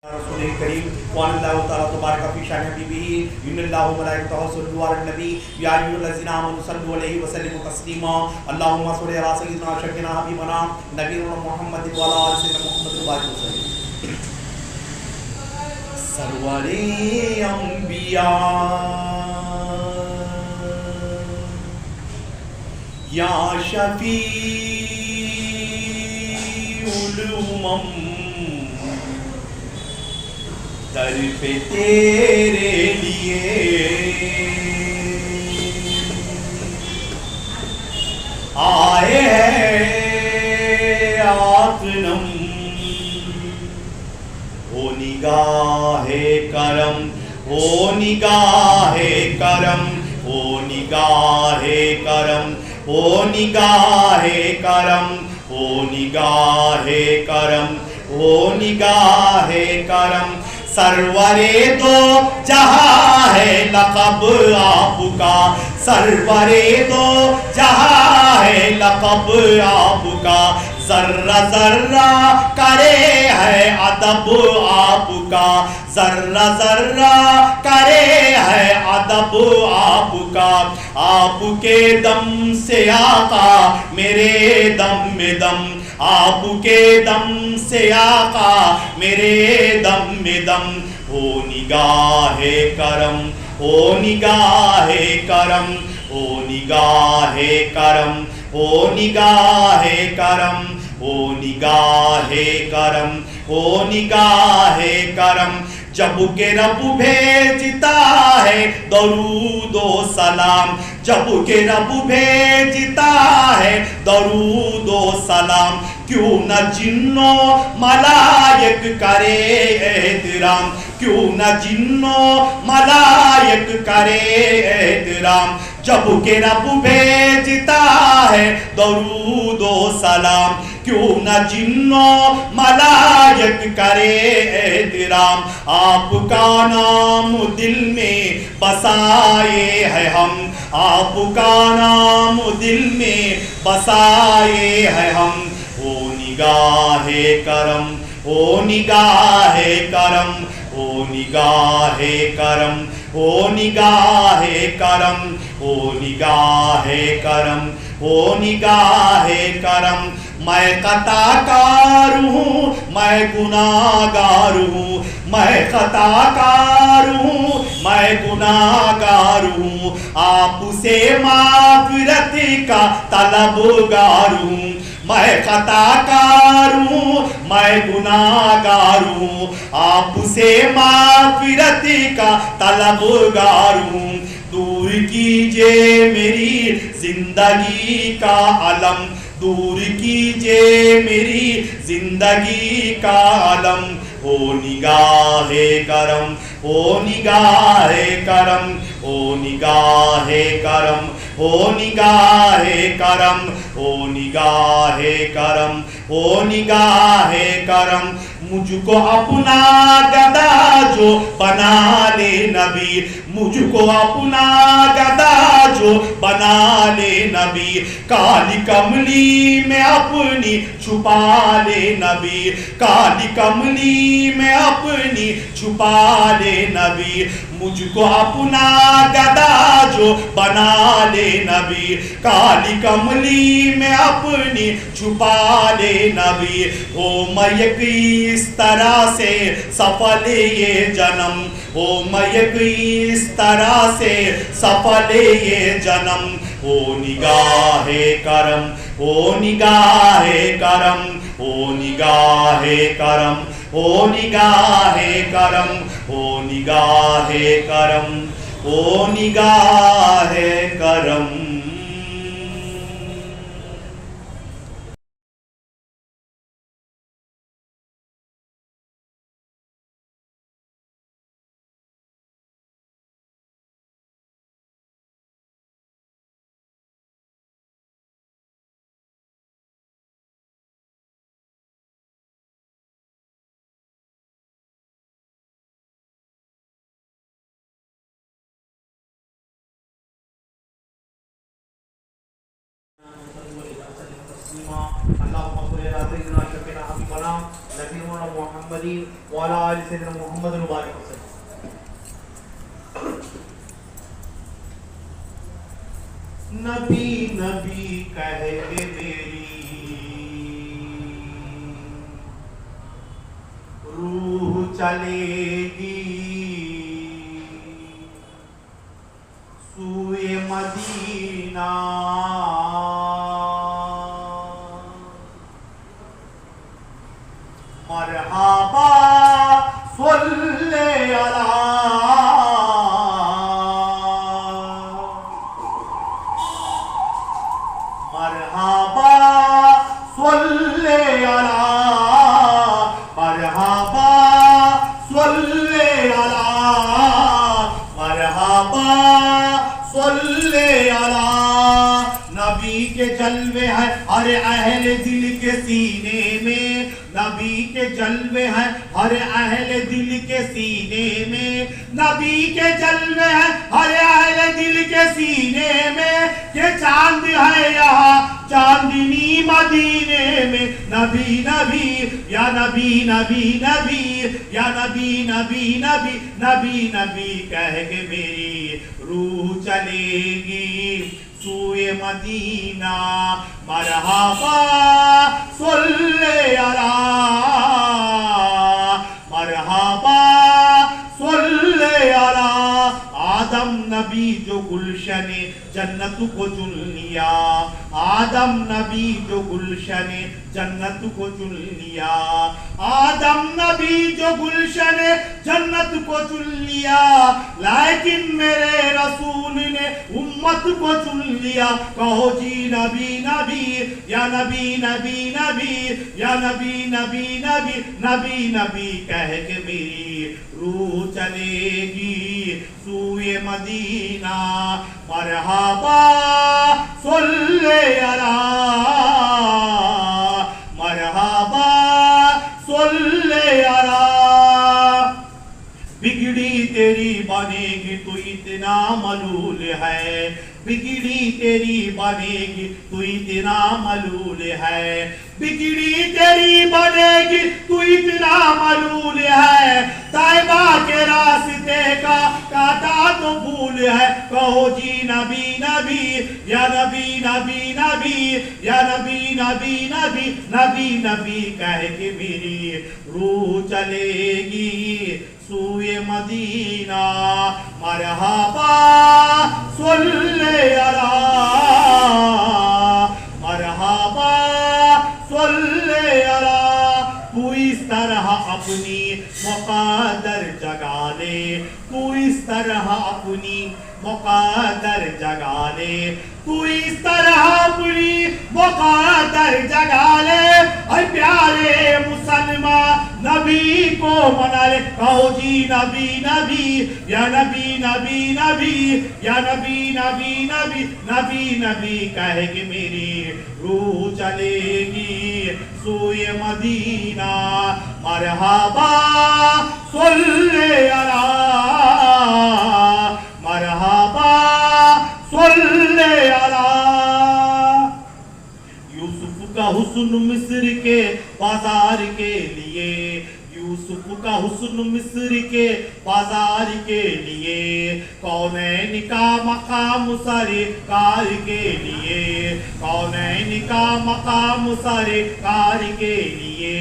रसूल करीम वल्लाहु तआला तबारक फी शान हबीबिही इन्नल्लाहु मलाइकतहु यसल्लूना अलन नबी या अय्युहल्लज़ीना आमनु सल्लु अलैहि व सल्लिमु तस्लीमा अल्लाहुम्मा सल्लि अला सय्यिदिना शफीना हबीबना नबीना मुहम्मद व अला आलि सय्यिदिना मुहम्मद व बारिक वसल्लम। सरवरे अंबिया या शफीउल उमम दर पे तेरे लिए आए हैं आत्मम। ओ निगाहे करम, ओ निगाहे करम, ओ निगाहे करम, ओ निगाहे करम, ओ निगाहे करम, ओ निगाहे करम। सरवरे दो जहां है लक़ब आपका, सरवरे दो जहां है लक़ब आपका। जर्रा जर्रा करे है अदब आपका, जर्रा जर्रा करे है अदब आपका। आपके दम से आका मेरे दम में दम, आपके दम से आका मेरे दम में दम। ओ निगाहे करम, ओ निगाहे करम, ओ निगाहे करम, ओ निगाहे करम, ओ निगाहे करम, ओ निगाहे करम। जब के रब भेजता है दरूद व सलाम, जब के रब भेजता है दरूद व सलाम। क्यों न जिन्नो मलायक करे एहतराम, क्यों न जिन्नो मलायक करे एहतराम। जब के रब भेजता है दरूद व सलाम, क्यों न जिन्नो मलायक करे एहतराम। आपका नाम दिल में बसाए है हम, आपका नाम दिल में बसाए है हम। ओ निगाहे करम, ओ निगाहे करम, ओ निगाहे करम, ओ निगाहे करम, ओ निगाहे करम, ओ निगाहे करम। मैं खताकार हूँ, मैं गुनाहगार हूँ, मैं खताकार हूँ, मैं गुनाहगार हूँ। आपसे माफ़िरत का तलबगार हूँ। मैं खताकार हूँ, मैं गुनाहगार हूँ। आपसे माफ़िरत का तलबगार हूँ। दूर कीजिए मेरी जिंदगी का अलम, दूर कीजिए मेरी जिंदगी का अलम। ओ निगाहे करम, ओ निगाहे करम, ओ निगाहे करम, ओ निगाहे करम, ओ निगाहे करम, ओ निगाहे करम। मुझको अपना गदा जो बना ले नबी, मुझको अपना गदा जो बना ले नबी। काली कमली में अपनी छुपा ले नबी, काली कमली में अपनी छुपा ले नबी। मुझको अपना गदा जो बना ले नबी, काली कमली में अपनी छुपा ले नबी। ओ मैं इस तरह से सफल ये जन्म, ओ मैं इस तरह से सफल ये जन्म। ओ निगाहे करम, ओ निगाहे करम, ओ निगाहे करम, ओ निगाहे करम, ओ निगाहे करम, ओ निगाहे करम। सल्लु अलैहि व सल्लिम तस्लीमा अल्लाहुम्मा सल्लि अला सय्यिदिना शफीना हबीबना नबीना मुहम्मदिन व अला आलि सय्यिदिना मुहम्मद व बारिक वसल्लम। नबी नबी कह के मेरी रूह चलेगी सूए मदीना मरहबा सल्ले अला मरहबा सल्ले अला मरहबा सल्ले अला मरहबा सल्ले अला। नबी के जलवे हैं हर अहले दिल के सीने में, नबी के जलवे हैं हर अहले दिल के सीने में, नबी के जलवे हैं हर अहले दिल के सीने में। ये चांद है यहाँ चांदनी मदीने में। नबी नबी या नबी नबी नबी या नबी नबी नबी नबी नबी कह के मेरी रूह चलेगी सूए मदीना मरहबा सल्ले अला मरहबा सल्ले अला। आदम नबी जो गुलशने जन्नत को चुन लिया, आदम नबी जो गुलशने जन्नत को चुन लिया, आदम नबी जो गुलशने जन्नत को चुन लिया। लेकिन मेरे रसूल ने उम्मत को चुन लिया। कहो जी नबी नबी या नबी नबी नबी या नबी नबी नबी नबी नबी कह के मेरी रूह चलेगी सूए मदीना मरहबा सल्ले अला मरहबा सल्ले अला। बिगड़ी तेरी बनेगी तू इतना मलूल है, बिगड़ी तेरी बनेगी तू इतना मलूल है, बिगड़ी तेरी बनेगी तू इतना मलूल है। तैबा के रास्ते का काटा तो भूल है। कहो जी नबी नबी या नबी नबी नबी या नबी नबी नबी नबी नबी कह के मेरी रूह चलेगी सूए मदीना मरहबा सल्ले अला मरहबा सल्ले अला। तू इस तरह अपनी मुक़द्दर जगा ले, तू इस तरह अपनी मुक़द्दर जगा ले, तू इस तरह अपनी मुक़द्दर जगा ले। और प्यारे मुसलमान नबी को मना ले। कहो जी नबी नबी या नबी नबी नबी या नबी नबी नबी नबी नबी कह के मेरी रूह चलेगी सूए मदीना मरहबा सल्ले अला मरहबा सल्ले अला। यूसुफ का हुस्न मिस्र के बाजार के लिए, यूसुफ का हुस्न मिस्र के बाजार के लिए, कौनैन का मकाम सरकार के लिए, कौनैन का मकाम सरकार के लिए।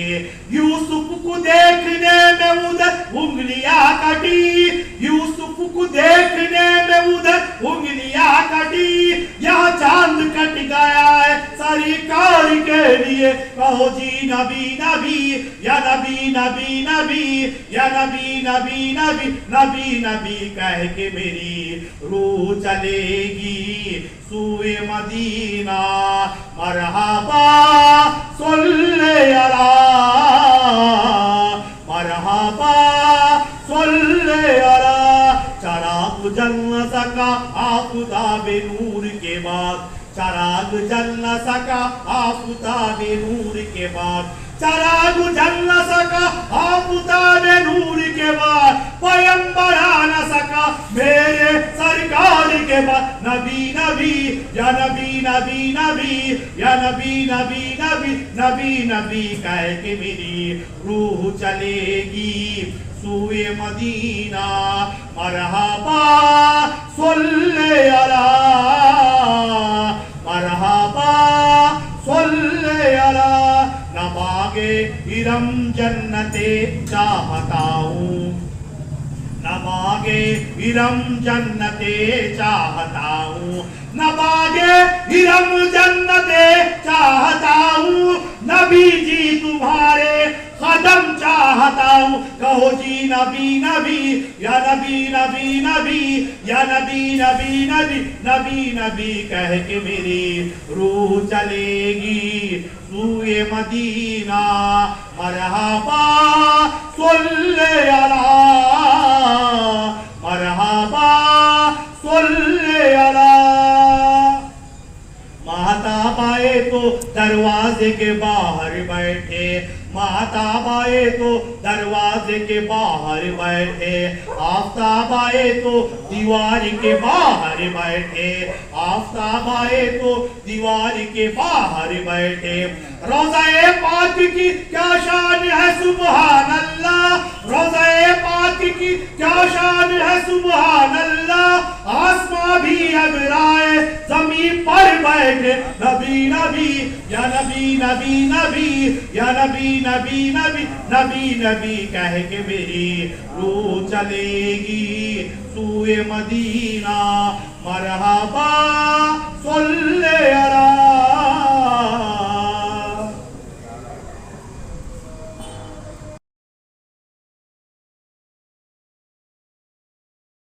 यूसुफ को देखने में उधर उंगलियां कटी, यूसुफ को देखने में उधर उंगलियां कटी। यहाँ चांद कट गया है सरकार के लिए। कहो जी नबी नबी या नबी नबी नबी या नबी नबी नबी नबी नबी कह के मेरी रूह चलेगी सूए मदीना मरहबा सल्ले अला मरहबा सल्ले अला। चराग जल न सका आफताबे नूर के बाद, चराग जल न सका आफताबे नूर के बाद, चराग जल न सका आफताबे नूर के बाद, पैगंबर आ न सका मेरे सरकार के बाद। नबी नबी या नबी नबी नबी या नबी नबी नबी नबी नबी कह के मेरी रूह चलेगी सूए मदीना। मरहबा सल्ले अला, मरहबा सल्ले अला। न मांगे इरम जन्नते चाहता हूँ, न मांगे इरम जन्नते चाहता हूँ, न मांगे इरम जन्नते चाहता हूँ। नबी जी तुम्हारे कदम चाहता हूँ। कहो जी नबी नबी या नबी नबी नबी या नबी नबी नबी नबी नबी कह के मेरी रूह चलेगी सूए मदीना। मरहबा सल्ले अला, मरहबा सल्ले अला। महताब आए तो दरवाजे के बाहर बैठे, महताब आए तो दरवाजे के बाहर बैठे। आफताब आए तो दीवार के बाहर बैठे, आफताब आए तो दीवार के बाहर बैठे। रोज़ा-ए पाक की क्या शान है सुभान अल्लाह, रोज़ा-ए पाक की क्या शान है सुभान अल्लाह। आसमां भी घबराए जमीन पर बैठे। नबी नबी या नबी नबी नबी या नबी नबी नबी नबी नबी कह के मेरी रूह चलेगी सूए मदीना। मरहबा सल्ले